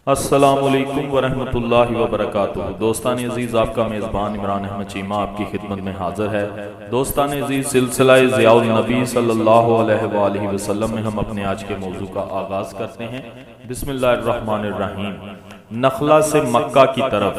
السلام علیکم ورحمۃ اللہ وبرکاتہ۔ دوستان عزیز، آپ کا میزبان عمران احمد چیمہ آپ کی خدمت میں حاضر ہے۔ دوستان عزیز، سلسلہ ضیاء النبی صلی اللہ علیہ وآلہ وسلم میں ہم اپنے آج کے موضوع کا آغاز کرتے ہیں۔ بسم اللہ الرحمن الرحیم۔ نخلا سے مکہ کی طرف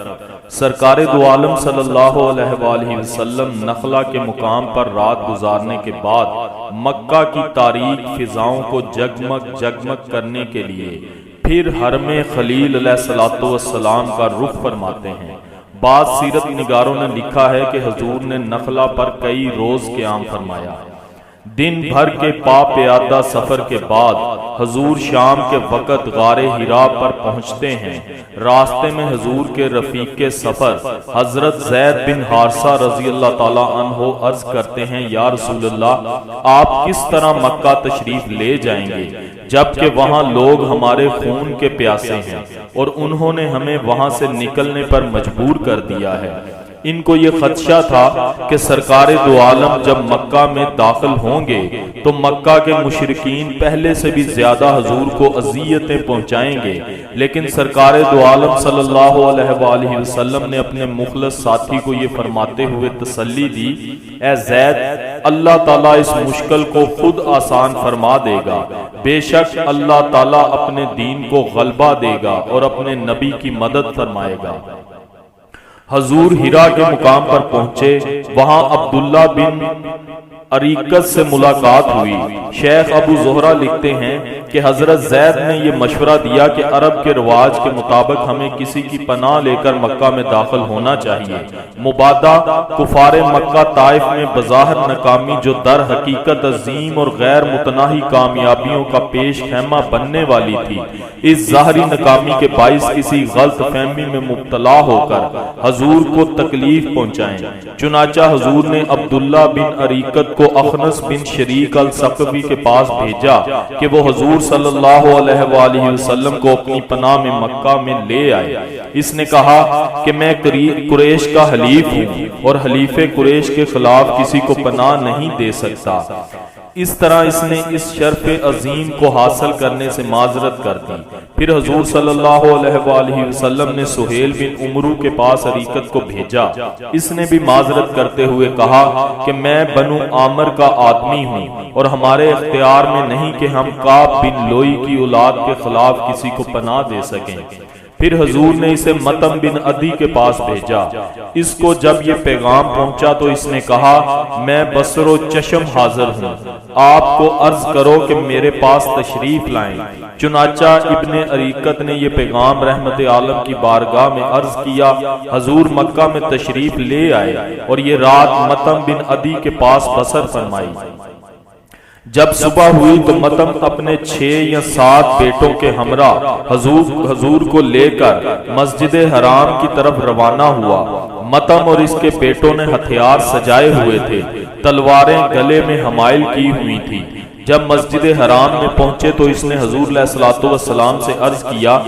سرکار دو عالم صلی اللہ علیہ وآلہ وسلم نخلا کے مقام پر رات گزارنے کے بعد مکہ کی تاریک فضاؤں کو جگمگ کرنے کے لیے پھر حرم خلیل علیہ السلام کا رخ فرماتے ہیں۔ بعض سیرت نگاروں نے لکھا ہے کہ حضور نے نخلا پر کئی روز قیام فرمایا۔ دن بھر کے پا پیادہ سفر کے بعد حضور شام کے وقت غار حرا پر پہنچتے ہیں۔ راستے میں حضور کے رفیق سفر حضرت زید بن حارثہ رضی اللہ تعالی عنہ عرض کرتے ہیں، یا رسول اللہ، آپ کس طرح مکہ تشریف لے جائیں گے جبکہ وہاں لوگ ہمارے خون کے پیاسے ہیں اور انہوں نے ہمیں وہاں سے نکلنے پر مجبور کر دیا ہے۔ ان کو یہ خدشہ تھا کہ سرکار دو عالم جب مکہ میں داخل ہوں گے تو مکہ کے مشرکین پہلے سے بھی زیادہ حضور کو اذیتیں پہنچائیں گے، لیکن سرکار دو عالم صلی اللہ علیہ وآلہ وسلم نے اپنے مخلص ساتھی کو یہ فرماتے ہوئے تسلی دی، اے زید، اللہ تعالیٰ اس مشکل کو خود آسان فرما دے گا۔ بے شک اللہ تعالیٰ اپنے دین کو غلبہ دے گا اور اپنے نبی کی مدد فرمائے گا۔ حضور حرا کے مقام پر پہنچے، وہاں عبداللہ بن عریقت سے ملاقات ہوئی۔ شیخ ابو زہرہ لکھتے ہیں کہ حضرت زید نے یہ مشورہ دیا کہ عرب کے رواج کے مطابق ہمیں کسی کی پناہ لے کر مکہ میں داخل ہونا چاہیے۔ مبادہ کفار مکہ طائف میں بظاہر ناکامی جو در حقیقت عظیم اور غیر متناہی کامیابیوں کا پیش خیمہ بننے والی تھی، اس ظاہری ناکامی کے باعث کسی غلط فہمی میں مبتلا ہو کر حضور کو تکلیف پہنچائیں۔ چنانچہ حضور نے عبداللہ بن عریقت کو اخنس بن شریک الثقفی کے پاس بھیجا کہ وہ حضور صلی اللہ علیہ وآلہ وسلم کو اپنی پناہ میں مکہ میں لے آئے۔ اس نے کہا کہ میں قریش کا حلیف ہوں اور حلیف قریش کے خلاف کسی کو پناہ نہیں دے سکتا۔ اس طرح اس نے اس شرف عظیم کو حاصل کرنے سے معذرت کر دی۔ پھر حضور صلی اللہ علیہ وآلہ وسلم نے سہیل بن عمرو کے پاس عریقت کو بھیجا۔ اس نے بھی معذرت کرتے ہوئے کہا کہ میں بنو عامر کا آدمی ہوں اور ہمارے اختیار میں نہیں کہ ہم کعب بن لوئی کی اولاد کے خلاف کسی کو پناہ دے سکیں۔ پھر حضور نے اسے مطم بن عدی کے پاس بھیجا۔ اس کو جب یہ پیغام پہنچا تو اس نے کہا، میں بصر و چشم حاضر ہوں، آپ کو عرض کرو کہ میرے پاس تشریف لائیں۔ چنانچہ ابن عریقت نے یہ پیغام رحمت عالم کی بارگاہ میں عرض کیا۔ حضور مکہ میں تشریف لے آئے اور یہ رات مطم بن عدی کے پاس بسر فرمائی۔ جب صبح ہوئی تو مطم اپنے 6 یا 7 بیٹوں کے ہمراہ حضور کو لے کر مسجد حرام کی طرف روانہ ہوا۔ مطم اور اس کے بیٹوں نے ہتھیار سجائے ہوئے تھے، تلواریں گلے میں حمائل کی ہوئی تھی۔ جب مسجد حرام میں پہنچے تو اس نے حضور علیہ الصلوۃ والسلام سے عرض کیا،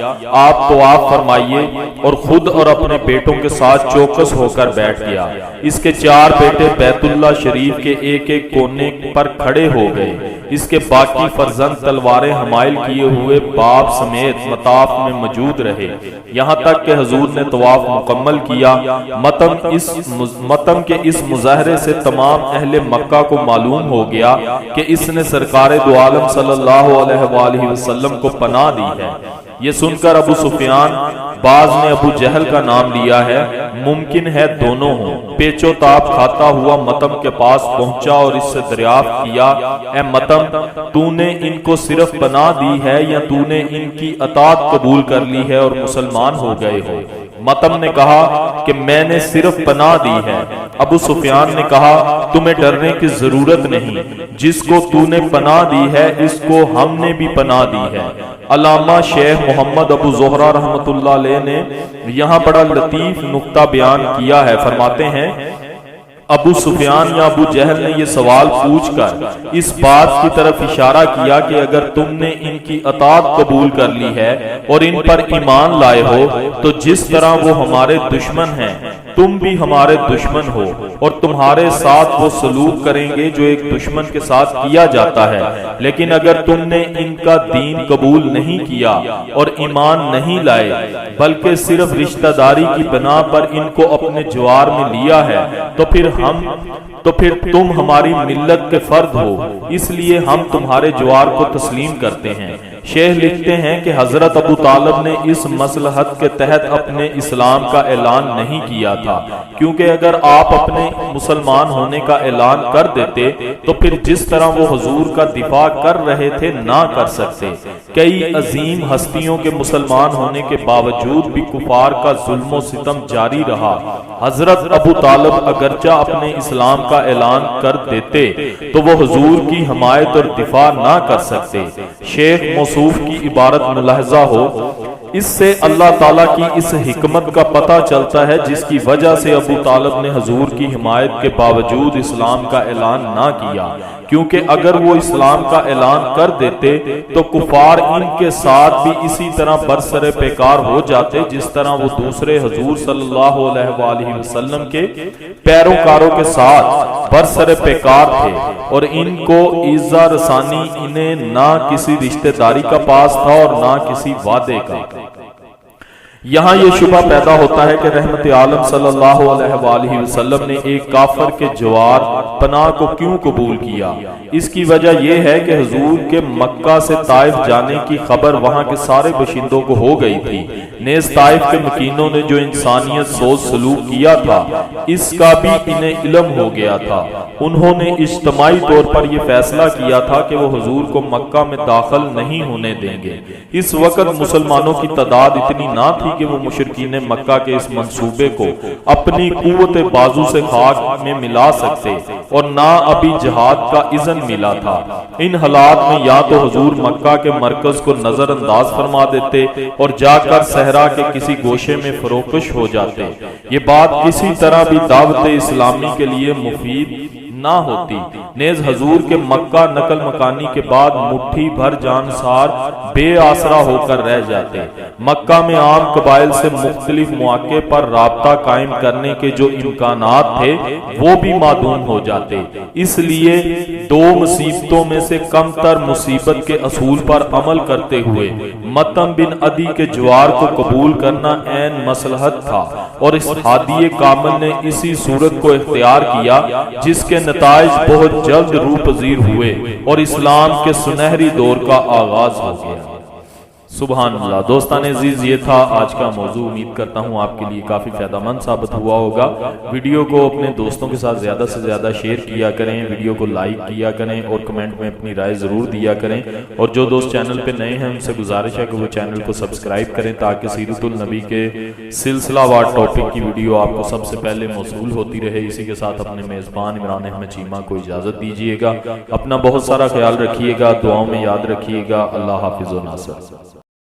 آپ طواف فرمائیے، اور خود اور اپنے بیٹوں کے ساتھ چوکس ہو کر بیٹھ گیا۔ اس کے 4 بیٹے بیت اللہ شریف کے ایک ایک کونے پر کھڑے ہو گئے۔ اس کے باقی فرزند تلواریں حمائل کیے ہوئے باپ سمیت مطاف میں موجود رہے، یہاں تک کہ حضور نے طواف مکمل کیا۔ مطم کے اس مظاہرے سے تمام اہل مکہ کو معلوم ہو گیا کہ اس نے سرکار دو عالم صلی اللہ علیہ وآلہ وسلم کو پناہ دی ہے۔ یہ سن کر ابو سفیان، بعض نے ابو جہل کا نام لیا ہے، ممکن ہے دونوں ہوں، پیچو تاب کھاتا ہوا مطم کے پاس پہنچا اور اس سے دریافت کیا، اے مطم، تو نے ان کو صرف پناہ دی ہے یا تو نے ان کی اطاعت قبول کر لی ہے اور مسلمان ہو گئے ہو؟ مطم نے کہا کہ میں نے صرف پناہ دی ہے۔ ابو سفیان نے کہا، تمہیں ڈرنے کی ضرورت نہیں، جس کو تو نے پناہ دی ہے اس کو ہم نے بھی پناہ دی ہے۔ علامہ شیخ محمد ابو زہرہ رحمۃ اللہ علیہ نے یہاں بڑا لطیف نکتہ بیان کیا ہے۔ فرماتے ہیں، ابو سفیان یا ابو جہل نے یہ سوال پوچھ کر اس بات کی طرف اشارہ کیا کہ اگر تم نے ان کی اطاعت قبول کر لی ہے اور ان پر ایمان لائے ہو تو جس طرح وہ ہمارے دشمن ہیں تم بھی ہمارے دشمن ہو اور تمہارے ساتھ وہ سلوک کریں گے جو ایک دشمن کے ساتھ کیا جاتا ہے، لیکن اگر تم نے ان کا دین قبول نہیں کیا اور ایمان نہیں لائے بلکہ صرف رشتہ داری کی بنا پر ان کو اپنے جوار میں لیا ہے تو پھر تم ہماری ملت کے فرد ہو، اس لیے ہم تمہارے جوار کو تسلیم کرتے ہیں۔ شیخ لکھتے ہیں کہ حضرت ابو طالب نے اس مصلحت کے تحت اپنے اسلام کا اعلان نہیں کیا تھا، کیونکہ اگر آپ اپنے مسلمان ہونے کا اعلان کر دیتے تو پھر جس طرح وہ حضور کا دفاع کر رہے تھے نہ کر سکتے۔ کئی عظیم ہستیوں کے مسلمان ہونے کے باوجود بھی کفار کا ظلم و ستم جاری رہا۔ حضرت ابو طالب اگرچہ اپنے اسلام کا اعلان کر دیتے تو وہ حضور کی حمایت اور دفاع نہ کر سکتے۔ شیخ موصوف کی عبارت ملاحظہ ہو، اس سے اللہ تعالیٰ کی اس حکمت کا پتہ چلتا ہے جس کی وجہ سے ابو طالب نے حضور کی حمایت کے باوجود اسلام کا اعلان نہ کیا، کیونکہ اگر وہ اسلام کا اعلان کر دیتے تو کفار ان کے ساتھ بھی اسی طرح برسر پیکار ہو جاتے جس طرح وہ دوسرے حضور صلی اللہ علیہ وآلہ وسلم کے پیروکاروں کے ساتھ برسر پیکار تھے، اور ان کو ایذا رسانی انہیں نہ کسی رشتہ داری کا پاس تھا اور نہ کسی وعدے کا۔ یہاں یہ شبہ پیدا ہوتا ہے کہ رحمت عالم صلی اللہ علیہ وآلہ وسلم نے ایک کافر کے جوار پناہ کو کیوں قبول کیا۔ اس کی وجہ یہ ہے کہ حضور کے مکہ سے طائف جانے کی خبر وہاں کے سارے باشندوں کو ہو گئی تھی، نیز طائف کے مکینوں نے جو انسانیت سوچ سلوک کیا تھا اس کا بھی انہیں علم ہو گیا تھا۔ انہوں نے اجتماعی طور پر یہ فیصلہ کیا تھا کہ وہ حضور کو مکہ میں داخل نہیں ہونے دیں گے۔ اس وقت مسلمانوں کی تعداد اتنی نہ تھی کہ وہ مشرکین مکہ کے اس منصوبے کو اپنی قوت بازو سے خاک میں ملا سکتے، اور نہ ابھی جہاد کا اذن ملا تھا۔ ان حالات میں یا تو حضور مکہ کے مرکز کو نظر انداز فرما دیتے اور جا کر صحرا کے کسی گوشے میں فروکش ہو جاتے۔ یہ بات کسی طرح بھی دعوت اسلامی کے لیے مفید نہ ہوتی، نیز حضور کے مکہ نقل مکانی کے بعد مٹھی بھر جانسار بے آسرا ہو کر رہ جاتے۔ مکہ میں عام قبائل سے مختلف مواقع پر رابطہ قائم کرنے کے جو امکانات تھے وہ بھی معدوم ہو جاتے۔ اس لیے دو مصیبتوں میں سے کم تر مصیبت کے اصول پر عمل کرتے ہوئے مطعم بن عدی کے جوار کو قبول کرنا عین مصلحت تھا، اور اس ہادی کامل نے اسی صورت کو اختیار کیا جس کے نتائج بہت جلد روح پذیر ہوئے اور اسلام کے سنہری دور کا آغاز ہو گیا۔ سبحان اللہ۔ دوستان عزیز، یہ تھا آج کا موضوع۔ امید کرتا ہوں آپ کے لیے کافی فائدہ مند ثابت ہوا ہوگا۔ ویڈیو کو اپنے دوستوں کے ساتھ زیادہ سے زیادہ شیئر کیا کریں، ویڈیو کو لائک کیا کریں اور کمنٹ میں اپنی رائے ضرور دیا کریں، اور جو دوست چینل پہ نئے ہیں ان سے گزارش ہے کہ وہ چینل کو سبسکرائب کریں تاکہ سیرت النبی کے سلسلہ وار ٹاپک کی ویڈیو آپ کو سب سے پہلے موصول ہوتی رہے۔ اسی کے ساتھ اپنے میزبان عمران احمد چیمہ کو اجازت دیجیے گا۔ اپنا بہت سارا خیال رکھیے گا، دعاؤں میں یاد رکھیے گا۔ اللہ حافظ و ناصر۔